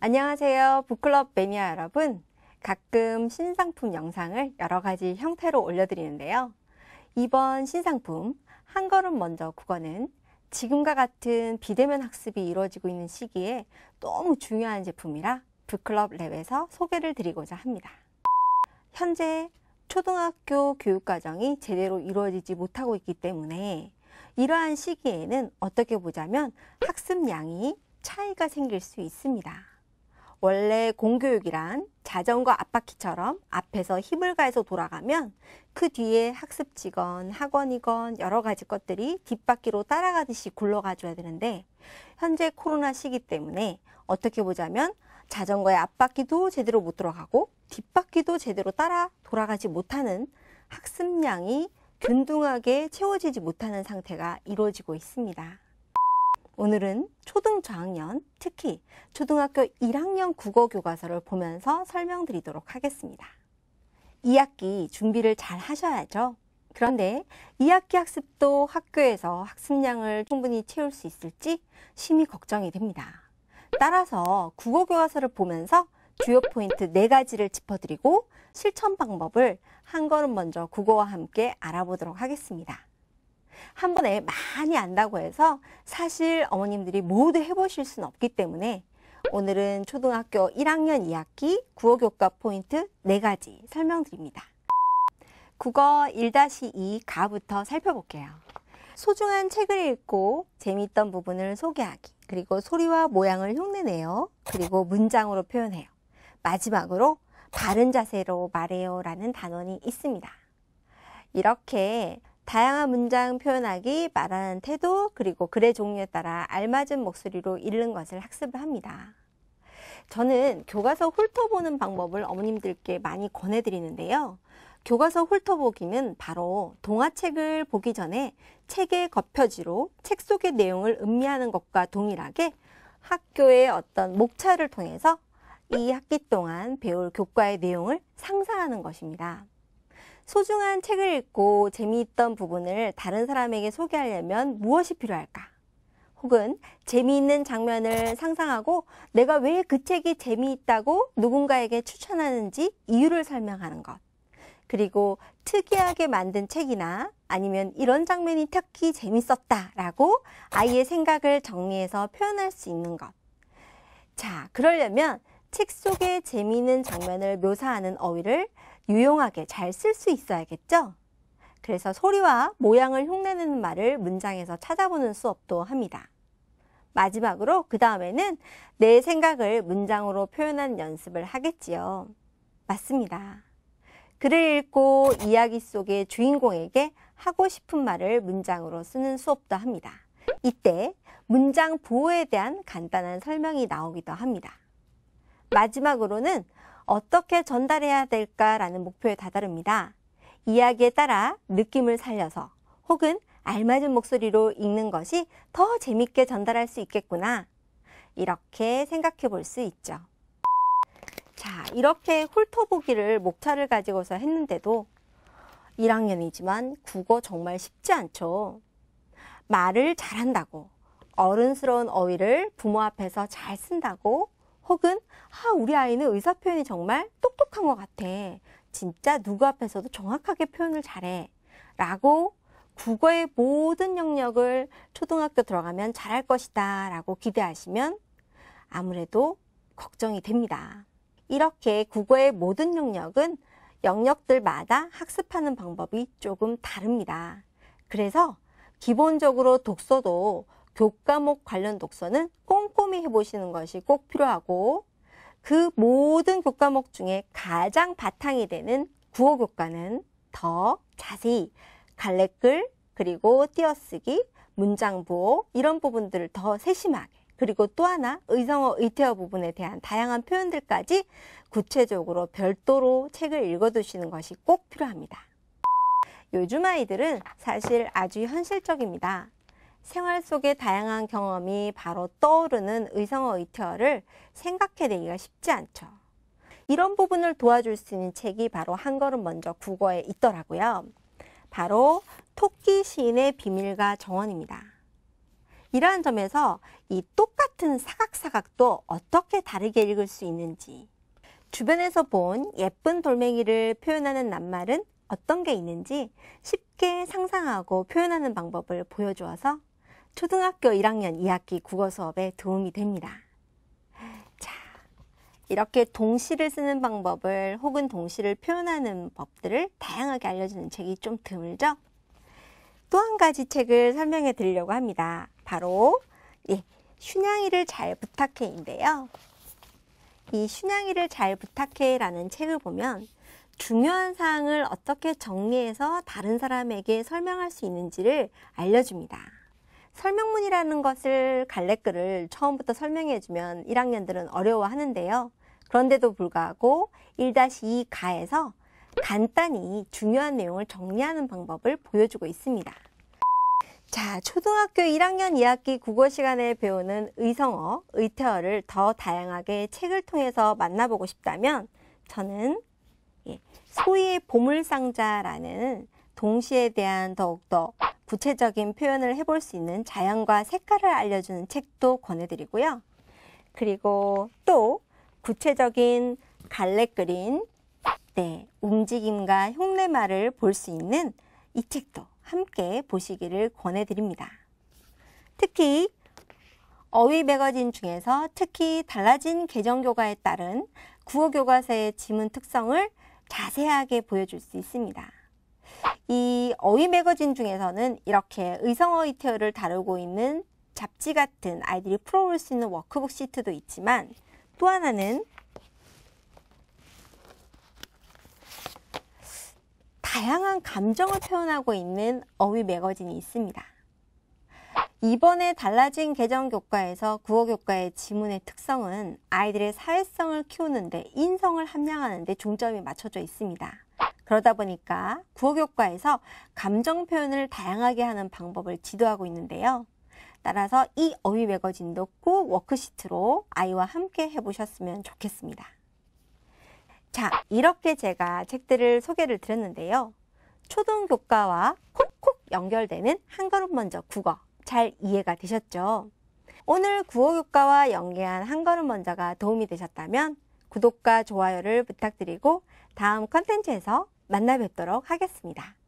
안녕하세요. 북클럽 매니아 여러분. 가끔 신상품 영상을 여러 가지 형태로 올려드리는데요. 이번 신상품 한 걸음 먼저 국어는 지금과 같은 비대면 학습이 이루어지고 있는 시기에 너무 중요한 제품이라 북클럽 랩에서 소개를 드리고자 합니다. 현재 초등학교 교육과정이 제대로 이루어지지 못하고 있기 때문에 이러한 시기에는 어떻게 보자면 학습량이 차이가 생길 수 있습니다. 원래 공교육이란 자전거 앞바퀴처럼 앞에서 힘을 가해서 돌아가면 그 뒤에 학습지건 학원이건 여러 가지 것들이 뒷바퀴로 따라가듯이 굴러가 줘야 되는데, 현재 코로나 시기 때문에 어떻게 보자면 자전거의 앞바퀴도 제대로 못 돌아가고 뒷바퀴도 제대로 따라 돌아가지 못하는, 학습량이 균등하게 채워지지 못하는 상태가 이루어지고 있습니다. 오늘은 초등 저학년, 특히 초등학교 1학년 국어 교과서를 보면서 설명드리도록 하겠습니다. 2학기 준비를 잘 하셔야죠. 그런데 2학기 학습도 학교에서 학습량을 충분히 채울 수 있을지 심히 걱정이 됩니다. 따라서 국어 교과서를 보면서 주요 포인트 4가지를 짚어드리고 실천 방법을 한 걸음 먼저 국어와 함께 알아보도록 하겠습니다. 한 번에 많이 안다고 해서 사실 어머님들이 모두 해보실 수는 없기 때문에 오늘은 초등학교 1학년 2학기 국어교과 포인트 4가지 설명드립니다. 국어 1-2 가부터 살펴볼게요. 소중한 책을 읽고 재미있던 부분을 소개하기, 그리고 소리와 모양을 흉내내요, 그리고 문장으로 표현해요. 마지막으로 바른 자세로 말해요 라는 단원이 있습니다. 이렇게 다양한 문장 표현하기, 말하는 태도, 그리고 글의 종류에 따라 알맞은 목소리로 읽는 것을 학습을 합니다. 저는 교과서 훑어보는 방법을 어머님들께 많이 권해드리는데요. 교과서 훑어보기는 바로 동화책을 보기 전에 책의 겉표지로 책 속의 내용을 음미하는 것과 동일하게 학교의 어떤 목차를 통해서 이 학기 동안 배울 교과의 내용을 상상하는 것입니다. 소중한 책을 읽고 재미있던 부분을 다른 사람에게 소개하려면 무엇이 필요할까? 혹은 재미있는 장면을 상상하고 내가 왜 그 책이 재미있다고 누군가에게 추천하는지 이유를 설명하는 것. 그리고 특이하게 만든 책이나 아니면 이런 장면이 특히 재밌었다라고 아이의 생각을 정리해서 표현할 수 있는 것. 자, 그러려면 책 속의 재미있는 장면을 묘사하는 어휘를 유용하게 잘 쓸 수 있어야겠죠? 그래서 소리와 모양을 흉내내는 말을 문장에서 찾아보는 수업도 합니다. 마지막으로 그 다음에는 내 생각을 문장으로 표현하는 연습을 하겠지요. 맞습니다. 글을 읽고 이야기 속의 주인공에게 하고 싶은 말을 문장으로 쓰는 수업도 합니다. 이때 문장 부호에 대한 간단한 설명이 나오기도 합니다. 마지막으로는 어떻게 전달해야 될까라는 목표에 다다릅니다. 이야기에 따라 느낌을 살려서 혹은 알맞은 목소리로 읽는 것이 더 재밌게 전달할 수 있겠구나, 이렇게 생각해 볼 수 있죠. 자, 이렇게 훑어보기를 목차를 가지고서 했는데도 1학년이지만 국어 정말 쉽지 않죠. 말을 잘한다고, 어른스러운 어휘를 부모 앞에서 잘 쓴다고, 혹은 우리 아이는 의사표현이 정말 똑똑한 것 같아, 진짜 누구 앞에서도 정확하게 표현을 잘해 라고 국어의 모든 영역을 초등학교 들어가면 잘할 것이다 라고 기대하시면 아무래도 걱정이 됩니다. 이렇게 국어의 모든 영역은 영역들마다 학습하는 방법이 조금 다릅니다. 그래서 기본적으로 독서도 교과목 관련 독서는 꼼꼼히 해보시는 것이 꼭 필요하고, 그 모든 교과목 중에 가장 바탕이 되는 국어교과는 더 자세히 갈래글, 그리고 띄어쓰기, 문장부호 이런 부분들을 더 세심하게, 그리고 또 하나 의성어, 의태어 부분에 대한 다양한 표현들까지 구체적으로 별도로 책을 읽어두시는 것이 꼭 필요합니다. 요즘 아이들은 사실 아주 현실적입니다. 생활 속의 다양한 경험이 바로 떠오르는 의성어, 의태어를 생각해내기가 쉽지 않죠. 이런 부분을 도와줄 수 있는 책이 바로 한 걸음 먼저 국어에 있더라고요. 바로 토끼 시인의 비밀과 정원입니다. 이러한 점에서 이 똑같은 사각사각도 어떻게 다르게 읽을 수 있는지, 주변에서 본 예쁜 돌멩이를 표현하는 낱말은 어떤 게 있는지 쉽게 상상하고 표현하는 방법을 보여주어서 초등학교 1학년 2학기 국어 수업에 도움이 됩니다. 자, 이렇게 동시를 쓰는 방법을 혹은 동시를 표현하는 법들을 다양하게 알려주는 책이 좀 드물죠? 또 한 가지 책을 설명해 드리려고 합니다. 바로 슌양이를 잘 부탁해인데요. 이 슌양이를 잘 부탁해라는 책을 보면 중요한 사항을 어떻게 정리해서 다른 사람에게 설명할 수 있는지를 알려줍니다. 설명문이라는 것을 갈래글을 처음부터 설명해주면 1학년들은 어려워하는데요. 그런데도 불구하고 1-2 가에서 간단히 중요한 내용을 정리하는 방법을 보여주고 있습니다. 자, 초등학교 1학년 2학기 국어 시간에 배우는 의성어, 의태어를 더 다양하게 책을 통해서 만나보고 싶다면 저는 소희의 보물상자라는 동시에 대한 더욱더 구체적인 표현을 해볼 수 있는 자연과 색깔을 알려주는 책도 권해드리고요. 그리고 또 구체적인 갈래 그린 움직임과 흉내말을 볼 수 있는 이 책도 함께 보시기를 권해드립니다. 특히 어휘 매거진 중에서 특히 달라진 개정교과에 따른 국어교과서의 지문 특성을 자세하게 보여줄 수 있습니다. 이 어휘 매거진 중에서는 이렇게 의성어 의태어를 다루고 있는 잡지 같은 아이들이 풀어볼 수 있는 워크북 시트도 있지만 또 하나는 다양한 감정을 표현하고 있는 어휘 매거진이 있습니다. 이번에 달라진 개정교과에서 국어교과의 지문의 특성은 아이들의 사회성을 키우는데 인성을 함양하는 데 중점이 맞춰져 있습니다. 그러다 보니까 국어교과에서 감정 표현을 다양하게 하는 방법을 지도하고 있는데요. 따라서 이 어휘 매거진도 꼭 워크시트로 아이와 함께 해보셨으면 좋겠습니다. 자, 이렇게 제가 책들을 소개를 드렸는데요. 초등교과와 콕콕 연결되는 한 걸음 먼저 국어 잘 이해가 되셨죠? 오늘 국어교과와 연계한 한 걸음 먼저가 도움이 되셨다면 구독과 좋아요를 부탁드리고 다음 컨텐츠에서 만나 뵙도록 하겠습니다.